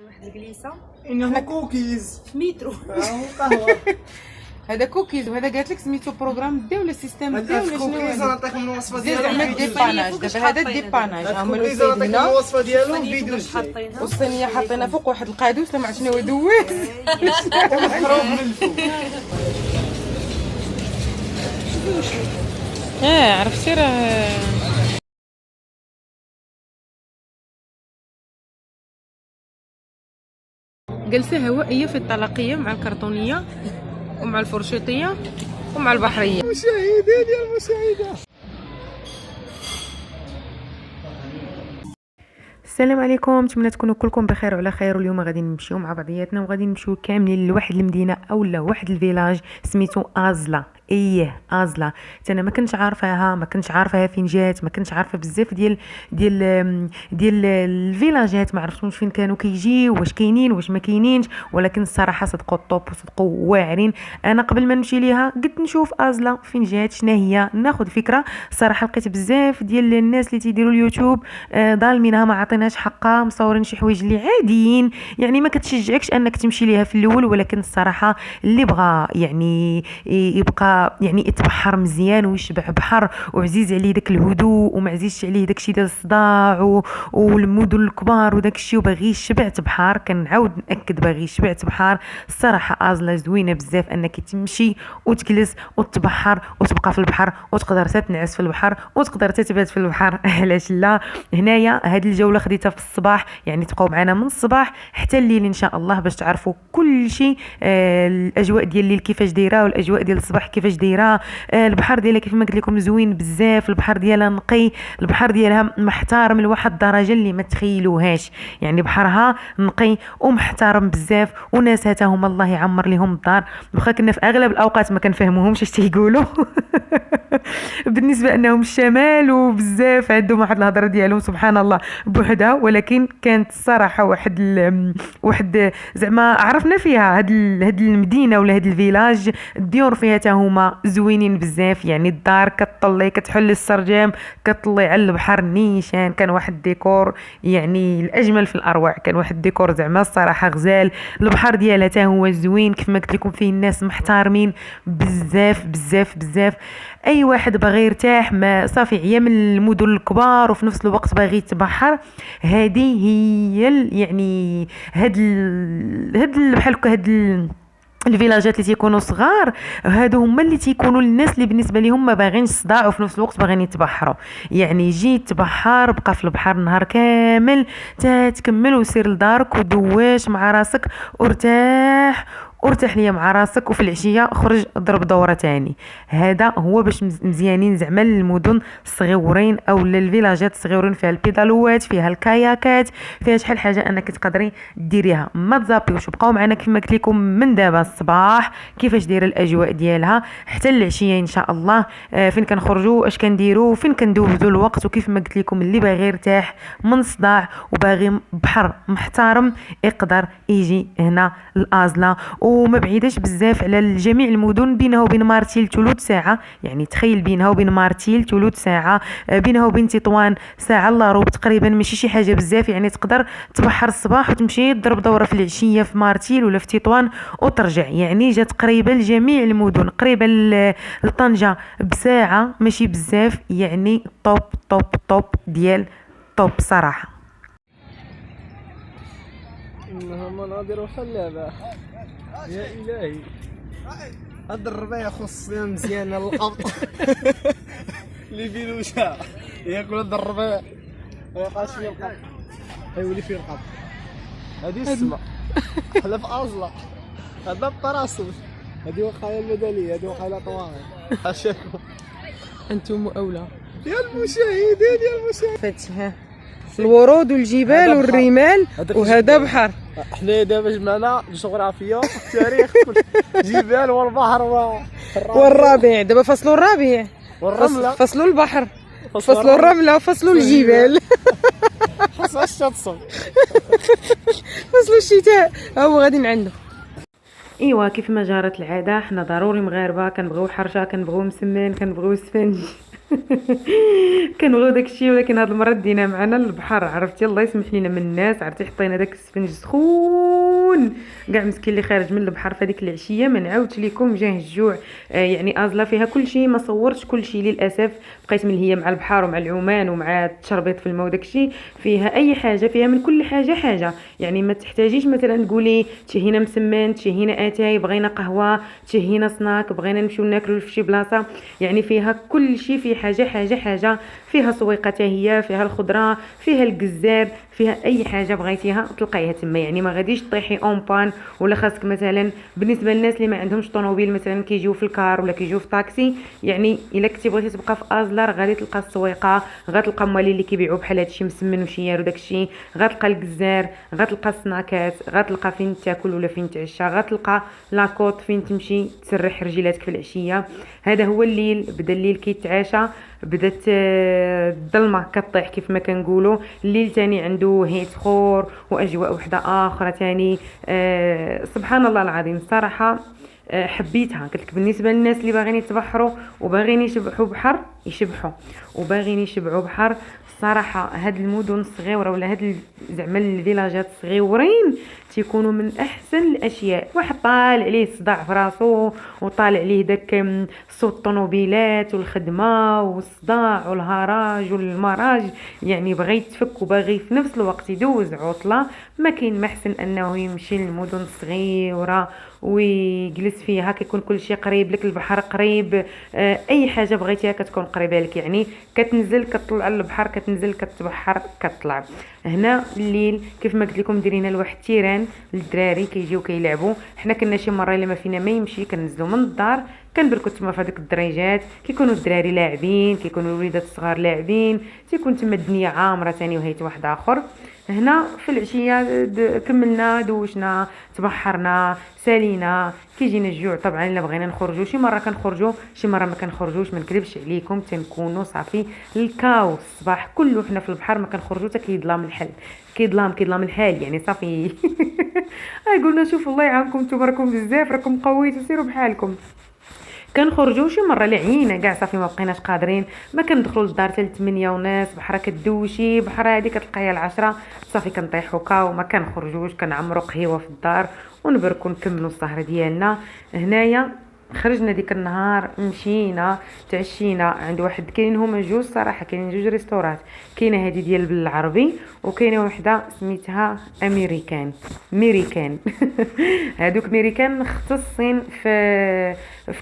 واحد الكليسه انه كوكيز مترو قهوه. هذا كوكيز وهذا قالت لك سميتو بروغرام ديال ولا سيستم ديال ولا كوكيز شنو نعطيكم الوصفه زيد ديالو. زعما ديباناج دابا هذا الديباناج هما كوكيز نعطيكم الوسيد هنا الوصفه ديالو فيديو جاي. والصينيه حاطينها فوق واحد القادوس ما عرفت شنو هو دوز محروق من الفوق. عرفتي راه جلسة هوائية في الطلاقية مع الكرتونية ومع الفرشيطية ومع البحرية. مشاهدين يا المشاهدات، السلام عليكم، نتمنى تكونوا كلكم بخير وعلى خير. واليوم غادي نمشيو مع بعضياتنا وغادي نمشيو كاملين لواحد المدينه اولا واحد الفيلاج سميتو ازلا. ازلا انا ما كنتش عارفاها فين جات، ما كنتش عارفه بزاف ديال الفيلاجات، ما عرفتش فين كانوا كيجيو، واش كاينين واش ما كاينينش، ولكن الصراحه صدقوا الطوب وصدقوا واعرين. انا قبل ما نمشي ليها قلت نشوف ازلا فين جات، شنو هي، ناخذ فكره. الصراحه لقيت بزاف ديال الناس اللي تيديروا اليوتيوب ظالمينها، ما عاطيناش حقها، مصورين شي حوايج اللي عاديين، يعني ما كتشجعكش انك تمشي ليها في الاول. ولكن الصراحه اللي بغى يعني يبقى يعني يتبحر مزيان ويشبع بحر وعزيز عليه داك الهدوء وما عزيزش عليه داكشي ديال الصداع والمدن الكبار وداكشي، وباغي يشبع بحر، كنعاود ناكد باغي يشبع بحر. الصراحه ازلا زوينه بزاف انك تمشي وتجلس وتبحر وتبقى في البحر، وتقدر تنعس في البحر وتقدر تتبات في البحر. علاش لا؟ هنايا هاد الجوله خديتها في الصباح، يعني تبقاو معنا من الصباح حتى الليل ان شاء الله باش تعرفوا كل شيء. الاجواء ديال الليل كيفاش دايره والاجواء ديال الصباح كيفاش دايره. البحر ديالها كيف ما قلت لكم زوين بزاف، البحر ديالها نقي، البحر ديالها محترم لواحد الدرجه اللي ما تخيلوهاش، يعني بحرها نقي ومحترم بزاف، وناسها حتى هما الله يعمر لهم الدار. واخا كنا في اغلب الاوقات ما كنفهموهمش اش تيقولوا بالنسبه انهم الشمال وبزاف عندهم واحد الهضره ديالهم سبحان الله بوحدها، ولكن كانت الصراحه واحد زعما عرفنا فيها هاد المدينه ولا هاد الفيلاج. الديور فيها حتى هما زوينين بزاف، يعني الدار كتطلي كتحل السرجام كتطلي على البحر نيشان. كان واحد الديكور يعني الاجمل في الاروع، كان واحد الديكور زعما الصراحه غزال. البحر ديالها حتى هو زوين كيف ما قلت لكم، فيه الناس محترمين بزاف بزاف بزاف. اي واحد باغي يرتاح، ما صافي عيا من المدن الكبار وفي نفس الوقت باغي يتبحر، هذه هي يعني هاد بحال هكا هاد الفيلاجات اللي تيكونوا صغار، هادو هما اللي تيكونوا الناس اللي بالنسبه لهم ما باغينش صداع وفي نفس الوقت باغيين يتبحروا. يعني جي تبحر، بقى في البحر نهار كامل تكمل وسير لدارك ودواش مع راسك ارتاح ليا مع راسك، وفي العشيه خرج ضرب دوره تاني. هذا هو باش مزيانين زعما المدن الصغيورين او الفيلاجات الصغيورين، فيها البيدالوات، فيها الكاياكات، فيها شحال حاجه انك تقدري ديريها. ما تزابيوش، بقاو معنا كما قلت لكم من دابا الصباح كيفاش دايره الاجواء ديالها حتى العشيه ان شاء الله. فين كنخرجوا، اش كنديروا، فين كندوزوا الوقت. وكيف ما قلت لكم اللي باغي يرتاح من صداع وباغي بحر محترم يقدر يجي هنا لازلا. وما بعيداش بزاف على جميع المدن، بينها وبين مارتيل 3 ساعه، يعني تخيل بينها وبين مارتيل 3 ساعه، بينها وبين تطوان ساعه الا ربع تقريبا، ماشي شي حاجه بزاف. يعني تقدر تبحر الصباح وتمشي تضرب دوره في العشيه في مارتيل ولا في تطوان وترجع. يعني جات قريبه لجميع المدن، قريبه لطنجه بساعه، ماشي بزاف. يعني طوب طوب طوب ديال طوب صراحه. انها مناظر خلابه يا الهي. هاد الربيع خصنا مزيانه للقبط اللي فيه الوشاع ياكل هاد الربيع ما يبقاش فيه القبط، يولي فيه القبط. هادي السما حنا في ازلا، هذا الطراسوس، هادي وقايه المدنيه، هادي وقايه طوارئ. حاشاكم انتم اولى يا المشاهدين فتح الورود والجبال والرمال، وهذا بحر. احنا دابا جمعنا جغرافيا تاريخ جبال والبحر والربيع. دابا فصلوا الربيع والرمله، فصلوا البحر، فصلوا الرمله وفصلوا الجبال فصل الشمس فصلوا الشتاء. هو غادي عنده. ايوا كيف ما جرت العاده، حنا ضروري مغاربه كنبغيو حرشه، كنبغيو مسمن، كنبغيو سفنج كنبغيو داكشي، ولكن هاد المره دينا معنا للبحر، عرفتي الله يسمح لينا من الناس، عرفتي حطينا داك السفنج سخون كاع مسكين اللي خارج من البحر في هذيك العشيه. ما نعاودش لكم جاه الجوع. يعني ازلا فيها كل شيء، ما صورتش كل شيء للاسف، بقيت ملهيه مع البحر ومع العومان ومع التشربيط في الماء وداكشي. فيها اي حاجه، فيها من كل حاجه حاجه، يعني ما تحتاجيش مثلا تقولي تشهينا مسمن، تشهينا اتاي، بغينا قهوه، تشهينا سناك، بغينا نمشيو ناكلوا في شي بلاصه. يعني فيها كل شيء، في حاجه حاجه حاجه. فيها سويقه هي، فيها الخضره، فيها الجزار، فيها اي حاجه بغيتيها تلقايها تما. يعني ما غاديش طيحي اون بان، ولا خاصك مثلا بالنسبه للناس اللي ما عندهمش طوموبيل مثلا كيجيو في الكار ولا كيجيو في طاكسي. يعني الا كنتي بغيتي تبقى في ازلر غادي تلقى السويقه، غتلقى مالين اللي كيبيعوا بحال هادشي مسمن وشيار وداكشي، غتلقى الجزار، غتلقى السناكات، غتلقى فين تاكل ولا فين تعشى، غتلقى لاكوط فين تمشي تسرح رجيلاتك في العشيه. هذا هو الليل. بدا الليل كيتعاشى، بدات الظلمه كطيح كيف ما كنقولوا. الليل تاني عنده هيت خور واجواء وحده اخرى تاني. سبحان الله العظيم صراحه. حبيتها. قلت لك بالنسبه للناس اللي باغيين يتبحروا وباغيين يشبحوا بحر يشبحوا، وباغيين يشبعوا بحر. صراحه هاد المدن الصغيره ولا هاد زعما الفيلاجات الصغيورين تيكونوا من احسن الاشياء. واحد طالع عليه الصداع في راسو، وطالع عليه داك صوت الطوموبيلات والخدمه والصداع والهراج والمراج، يعني بغى يتفك وباغي في نفس الوقت يدوز عطله. ما كاين ما احسن انه يمشي للمدن الصغيره ويجلس فيها، كيكون كل شيء قريب لك، البحر قريب. اي حاجه بغيتيها كتكون قريبه لك. يعني كتنزل كتطلع للبحر، كتنزل كتبحر كتطلع. هنا الليل كيف ما قلت لكم درينا لواحد التيران للدراري كيجيو كيلعبوا. حنا كنا شي مره الا ما فينا ما يمشي كنزلوا من الدار كنبركوا تما في هذوك الدريجات، كيكونوا الدراري لاعبين، كيكونوا الوليدات الصغار لاعبين، تيكون تما الدنيا عامره ثاني وهيت واحد اخر. هنا في العشيه كملنا دوشنا تبحرنا سالينا. كيجينا الجوع طبعا الا بغينا نخرجوا، شي مره كنخرجوا شي مره ما كنخرجوش. ما نكذبش عليكم تنكونوا صافي الكاو الصباح كله حنا في البحر، ما كنخرجوا حتى كيظلام الحل، كيظلام الحال يعني صافي. قلنا شوفوا الله يعاونكم نتوما راكم بزاف، راكم قويتوا سيروا بحالكم. كنخرجوا شي مره لعينا كاع صافي ما بقيناش قادرين، ما كندخلوا للدار حتى 8 ونص. بحرا كدوشي بحرا هذه كتلقايها 10 صافي كنطيحوا كاو ما كنخرجوش. كنعمروا قهيوه في الدار ونبركوا نكملوا السهره ديالنا. هنايا خرجنا ديك النهار مشينا تعشينا عند واحد، كاين هما جوج صراحه، كاين جوج ريستورات. كاينه هذه ديال بالعربي وكاينه وحده سميتها ميريكان. هادوك ميريكان مختصين في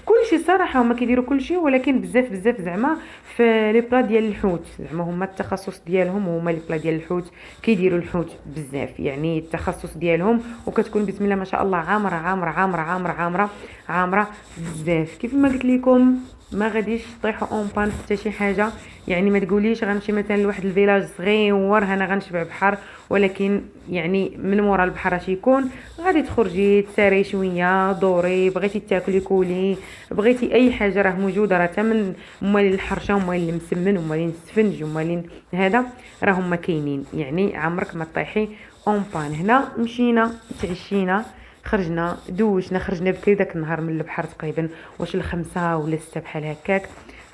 كل شيء صراحه، هما كيديروا كل شيء، ولكن بزاف بزاف زعما في لي بلا ديال الحوت. زعما هما التخصص ديالهم هما لي بلا ديال الحوت، كيديروا الحوت بزاف يعني التخصص ديالهم. وكتكون بسم الله ما شاء الله عامره عامره عامره عامره عامره عامره بزاف. كيف ما قلت لكم ما غاديش طيحوا اون بان حتى شي حاجه. يعني ما تقوليش غنمشي مثلا لواحد الفيلاج صغير انا غنشبع بحر، ولكن يعني من مورا البحر اش يكون غادي تخرجي تساري شويه دوري، بغيتي تاكلي كولي، بغيتي اي حاجه راه موجوده. راه حتى من مالين الحرشه ومالين المسمن ومالين السفنج ومالين هذا راه هما كاينين. يعني عمرك ما طيحي اون بان. هنا مشينا تعشينا خرجنا دوشنا، خرجنا بكري داك النهار من البحر تقريبا واش 5 ولا 6 بحال هكاك.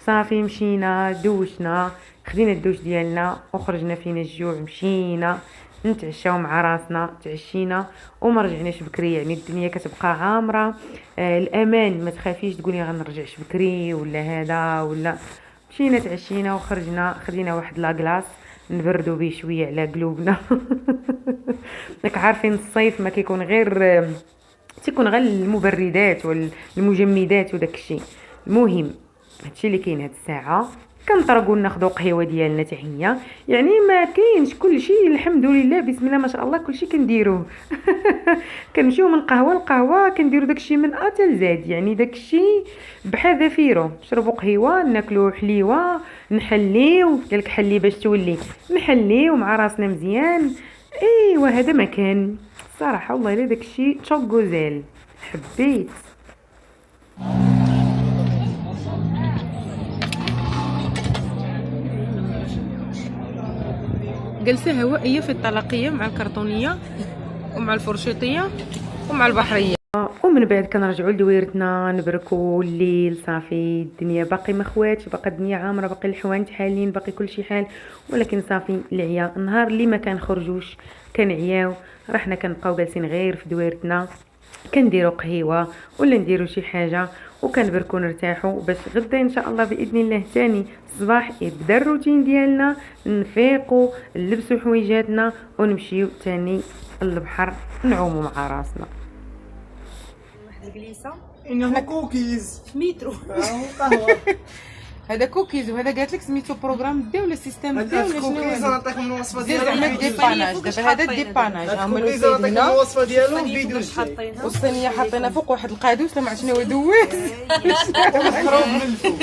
صافي مشينا دوشنا خدينا الدوش ديالنا وخرجنا فينا الجوع، مشينا نتعشاو مع راسنا تعشينا وما رجعناش بكري. يعني الدنيا كتبقى عامره. الامان ما تخافيش تقولي غنرجعش بكري ولا هذا ولا. مشينا تعشينا وخرجنا خدينا واحد لاكلاص نبردوا به شويه على قلوبنا. راك عارفين الصيف ما كيكون غير تيكون غير المبردات والمجمدات وداك الشيء. المهم هادشي اللي كاين هاد الساعه. كنطرقوا ناخذوا قهوه ديالنا حتى هي، يعني ما كاينش كلشي الحمد لله بسم الله ما شاء الله كلشي كنديروه. كنمشيو من قهوه لقهوه كنديروا داكشي من ا حتى زاد، يعني داكشي بحذافيرو. نشربوا قهوه ناكلوا حليوه نحليو، قالك حلي باش تولي نحليو مع راسنا مزيان. ايوا هذا مكان صراحه والله الا داكشي تشوكوزيل حبيت. جلسة هوائية في الطلاقية مع الكرتونية ومع الفرشيطية ومع البحرية. ومن بعد كنرجعوا لدويرتنا نبركوا الليل صافي. الدنيا باقي ما خواتش، باقي الدنيا عامره، باقي الحوانت حالين، باقي كل شيء حال، ولكن صافي العيا. النهار اللي ما كنخرجوش كنعياو، راه حنا كنبقاو جالسين غير في دويرتنا، كنديروا قهيوه ولا نديروا شي حاجه وكنبركوا نرتاحوا، باش غدا ان شاء الله باذن الله تاني الصباح يبدا الروتين ديالنا، نفيقوا نلبسوا حويجاتنا ونمشيو تاني البحر نعوموا مع راسنا. البليسه انه كوكيز مترو قهوه. هذا كوكيز وهذا قالت لك سميتو بروغرام دي ولا سيستم دي ولا هاد شنو كوكيز هذا؟ نعطيكم الوصفه زيد ديالو زعما ديباناج. دابا هذا الديباناج هما الكوكيز نعطيكم هنا الوصفه ديالو فيديو حاطينها والصينيه حاطينها فوق واحد القادوس ما عرفت شنو هو دويس محروق من الفوق.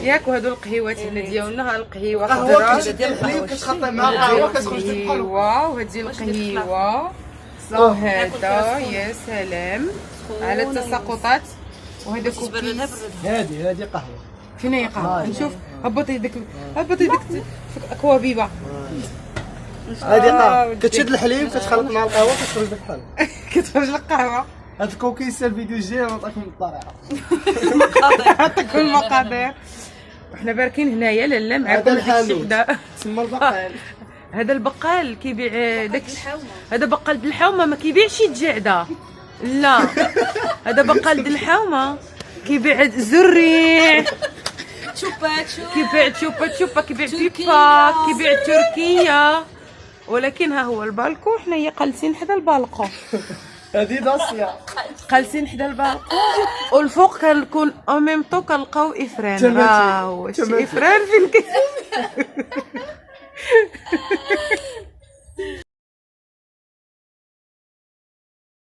ياك. وهادو القهيوات هنا ديالنا، ها القهيوه قهوه خضراء ديال الحليب كتخطي مع القهوه كتخرج لك بحال القهيوه، وهادي القهيوه وهذا يا سلام على التساقطات. وهذا كوكيز. هذه قهوه. فين هي قهوه؟ نشوف. هبطي يدك في اكوابيبه. هذه قهوه كتشد الحليب كتخلط مع القهوه كتخرج لك بحال كتخرج لك قهوه. هاد الكوكيز الفيديو الجاي نعطيكم الطريقه. نعطيكم المقادير. وحنا باركين هنايا لالا مع هذا كل الحانوت وحده. تسمى البقال. هذا البقال كيبيع داك هذا بقال بالحومه، ما كيبيعش الجعده، لا هذا بقال بالحومه كيبيع الزريع، كيبيع تشوبا تشوبا، كيبيع بيبا، كيبيع تركيا. ولكن ها هو البالكو، حنايا جالسين حدا البالكو، هذه داسيا جالسين حدا البالكو. والفوق كنكون او ميم طو كنلقاو افران. ها هو شي افران فين